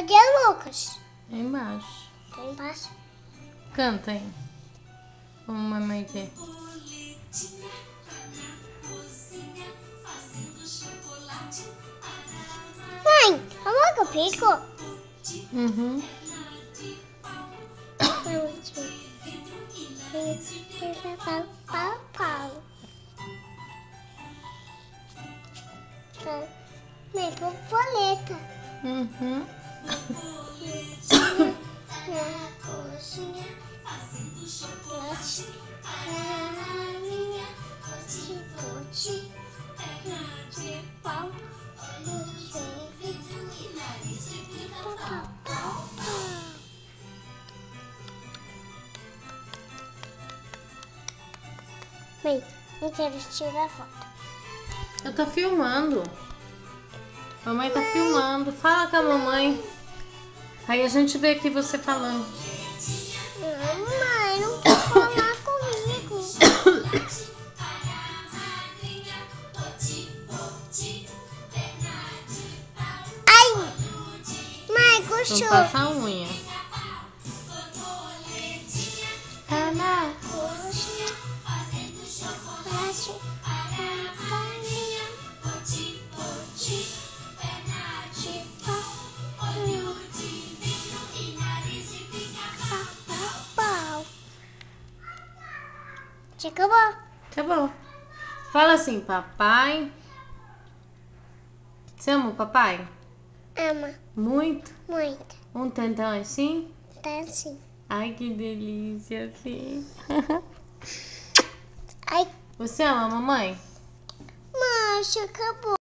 Cadê o Lucas? É embaixo. Tá embaixo. Canta aí. Vamos, mamãe ver. Mãe, vamos que eu pico? Uhum. Pau, pau. Mãe, borboleta. Uhum. Na cozinha, fazendo chocolate. Na rainha, pote-pote. Perna de pau, olho de ouvido e nariz de pica-pau. Pau, pau. Mãe, eu quero tirar foto. Eu tô filmando. Mamãe tá filmando. Fala com a mamãe. Aí a gente vê aqui você falando. Mãe, não quer falar comigo. Ai! Mãe, Vamos gostou. passar a unha. Tá na cozinha, fazendo chocolate. Carinha, pote-pote. Perna de pau, olho de vidro e nariz de pica-pau. Pau, pau. Já acabou? Acabou. Fala assim, papai. Você ama o papai? Ama Muito? muito. Um tantão assim? Tá assim. Ai, que delícia, assim. Ai, Você ama a mamãe? mãe, já acabou.